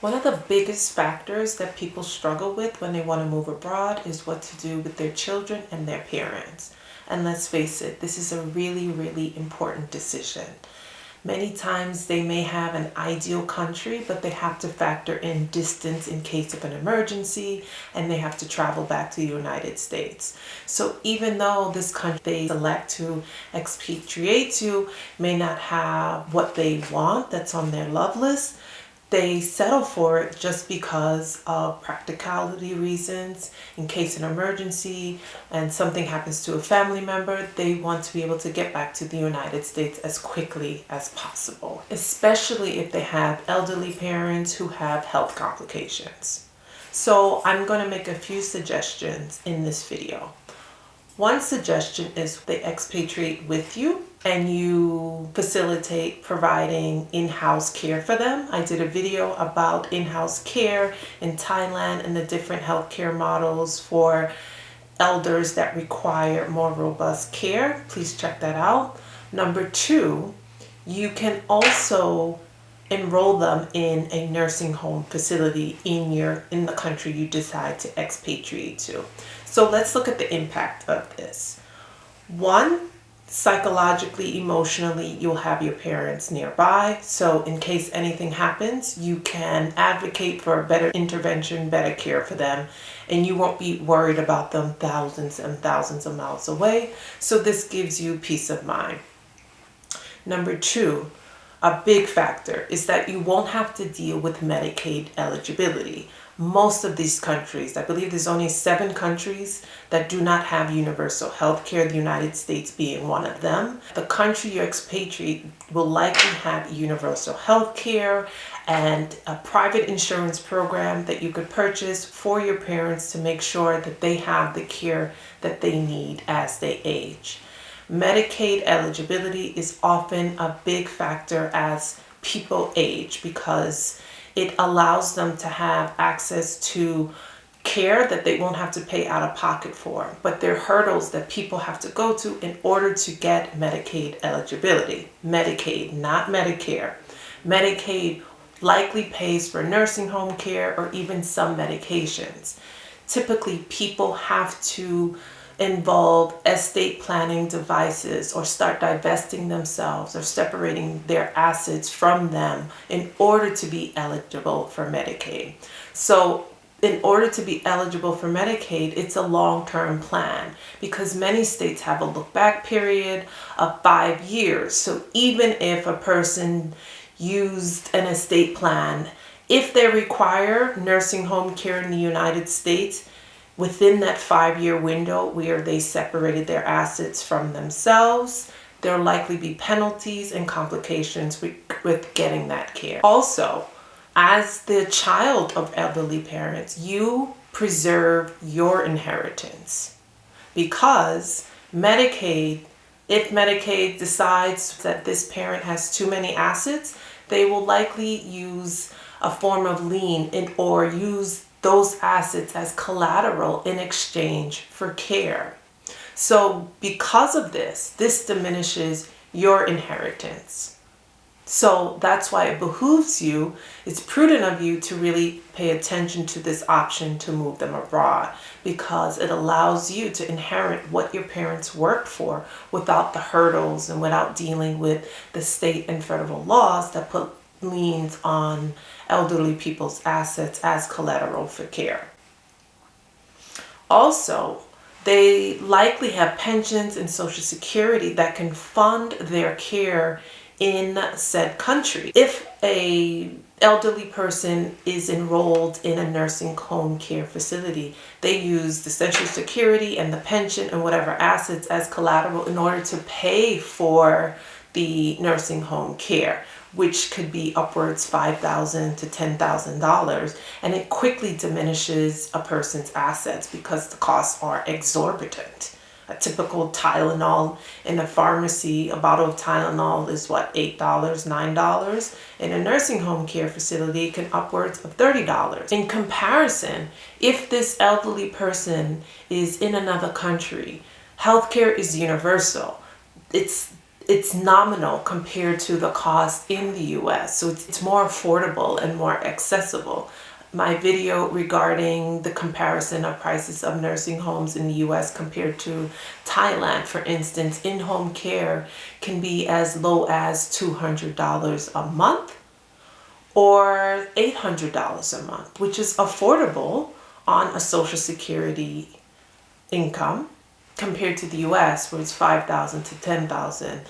One of the biggest factors that people struggle with when they want to move abroad is what to do with their children and their parents. And let's face it, this is a really, really important decision. Many times they may have an ideal country, but they have to factor in distance in case of an emergency, and they have to travel back to the United States. So even though this country they select to expatriate to may not have what they want that's on their love list, they settle for it just because of practicality reasons. In case of an emergency and something happens to a family member, they want to be able to get back to the United States as quickly as possible, especially if they have elderly parents who have health complications. So I'm going to make a few suggestions in this video. One suggestion is they expatriate with you and you facilitate providing in-house care for them. I did a video about in-house care in Thailand and the different healthcare models for elders that require more robust care. Please check that out. Number two, you can also enroll them in a nursing home facility in the country you decide to expatriate to. So let's look at the impact of this. One, psychologically, emotionally, you'll have your parents nearby. So in case anything happens, you can advocate for a better intervention, better care for them, and you won't be worried about them thousands and thousands of miles away. So this gives you peace of mind. Number two, a big factor is that you won't have to deal with Medicaid eligibility. Most of these countries, I believe there's only 7 countries that do not have universal health care, the United States being one of them. The country you expatriate will likely have universal health care and a private insurance program that you could purchase for your parents to make sure that they have the care that they need as they age. Medicaid eligibility is often a big factor as people age because it allows them to have access to care that they won't have to pay out of pocket for. But there are hurdles that people have to go to in order to get Medicaid eligibility. Medicaid, not Medicare. Medicaid likely pays for nursing home care or even some medications. Typically, people have to involve estate planning devices or start divesting themselves or separating their assets from them in order to be eligible for Medicaid. So in order to be eligible for Medicaid, it's a long-term plan because many states have a look-back period of 5 years. So even if a person used an estate plan, if they require nursing home care in the United States, within that 5-year window where they separated their assets from themselves, there'll likely be penalties and complications with getting that care. Also, as the child of elderly parents, you preserve your inheritance because Medicaid, if Medicaid decides that this parent has too many assets, they will likely use a form of lien or use those assets as collateral in exchange for care. So because of this diminishes your inheritance. So that's why it behooves you, it's prudent of you to really pay attention to this option to move them abroad because it allows you to inherit what your parents worked for without the hurdles and without dealing with the state and federal laws that put liens on elderly people's assets as collateral for care. Also, they likely have pensions and Social Security that can fund their care in said country. If a elderly person is enrolled in a nursing home care facility, they use the Social Security and the pension and whatever assets as collateral in order to pay for the nursing home care, which could be upwards $5,000 to $10,000, and it quickly diminishes a person's assets because the costs are exorbitant. A typical Tylenol in a pharmacy, a bottle of Tylenol is what, $8, $9? In a nursing home care facility, it can upwards of $30. In comparison, if this elderly person is in another country, healthcare is universal. it's nominal compared to the cost in the US. So it's more affordable and more accessible. My video regarding the comparison of prices of nursing homes in the US compared to Thailand, for instance, in-home care can be as low as $200 a month or $800 a month, which is affordable on a Social Security income compared to the US, where it's $5,000 to $10,000,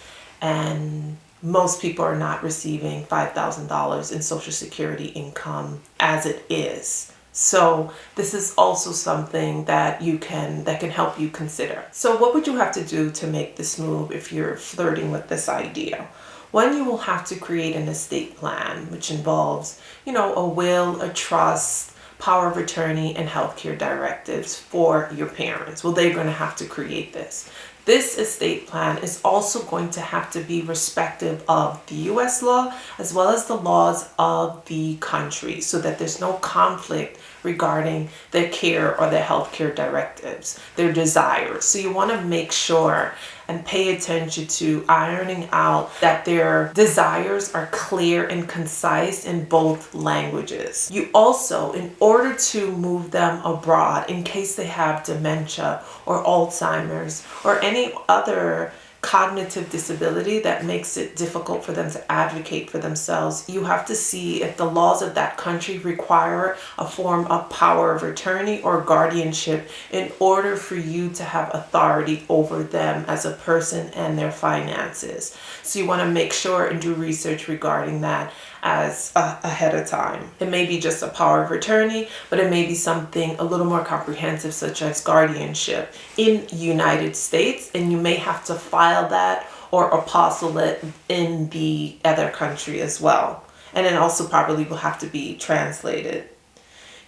and most people are not receiving $5,000 in Social Security income as it is. So this is also something that can help you consider. So what would you have to do to make this move if you're flirting with this idea? One, you will have to create an estate plan, which involves, a will, a trust, power of attorney, and healthcare directives for your parents. Well, they're going to have to create this. This estate plan is also going to have to be respective of the US law as well as the laws of the country, so that there's no conflict regarding their care or their healthcare directives, their desires. So you want to make sure and pay attention to ironing out that their desires are clear and concise in both languages. You also, in order to move them abroad, in case they have dementia or Alzheimer's or any other cognitive disability that makes it difficult for them to advocate for themselves, you have to see if the laws of that country require a form of power of attorney or guardianship in order for you to have authority over them as a person and their finances. So you want to make sure and do research regarding that as ahead of time. It may be just a power of attorney, but it may be something a little more comprehensive, such as guardianship in United States, and you may have to file that or apostille it in the other country as well. And it also probably will have to be translated.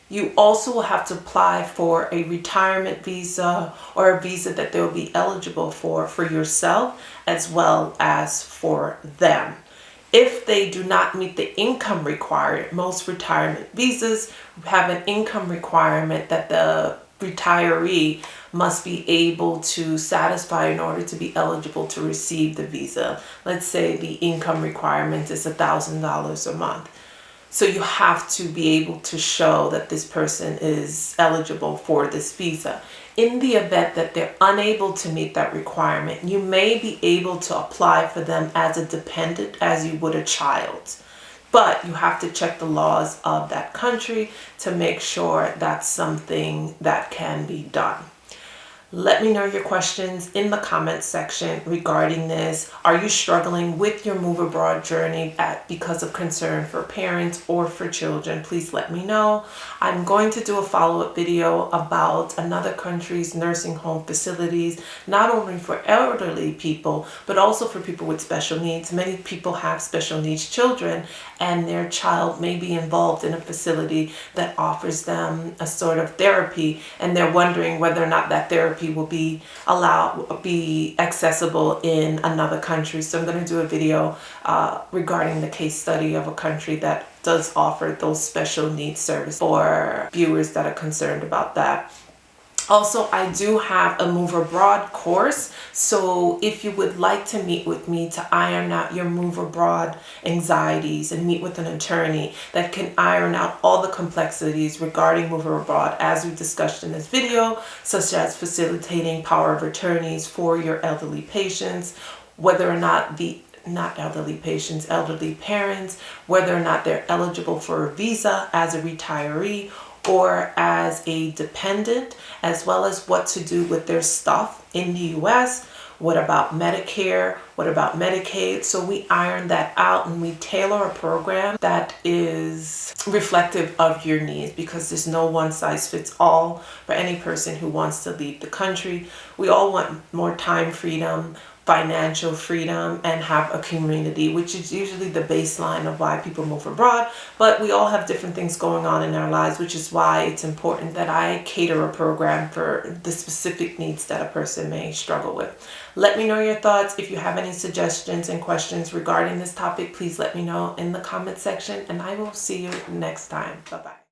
You also will have to apply for a retirement visa or a visa that they will be eligible for yourself as well as for them. If they do not meet the income required, most retirement visas have an income requirement that the retiree must be able to satisfy in order to be eligible to receive the visa. Let's say the income requirement is $1,000 a month. So you have to be able to show that this person is eligible for this visa. In the event that they're unable to meet that requirement, you may be able to apply for them as a dependent as you would a child. But you have to check the laws of that country to make sure that's something that can be done. Let me know your questions in the comments section regarding this. Are you struggling with your move abroad journey because of concern for parents or for children? Please let me know. I'm going to do a follow-up video about another country's nursing home facilities, not only for elderly people, but also for people with special needs. Many people have special needs children, and their child may be involved in a facility that offers them a sort of therapy, and they're wondering whether or not that therapy will be accessible in another country. So I'm going to do a video regarding the case study of a country that does offer those special needs services for viewers that are concerned about that. Also, I do have a Move Abroad course, so if you would like to meet with me to iron out your move abroad anxieties and meet with an attorney that can iron out all the complexities regarding moving abroad, as we discussed in this video, such as facilitating power of attorneys for your elderly patients, whether or not elderly parents, whether or not they're eligible for a visa as a retiree or as a dependent, as well as what to do with their stuff in the US. What about Medicare? What about Medicaid? So we iron that out and we tailor a program that is reflective of your needs, because there's no one size fits all for any person who wants to leave the country. We all want more time freedom, financial freedom, and have a community, which is usually the baseline of why people move abroad. But we all have different things going on in our lives, which is why it's important that I cater a program for the specific needs that a person may struggle with. Let me know your thoughts. If you have any suggestions and questions regarding this topic, please let me know in the comment section, and I will see you next time. Bye-bye.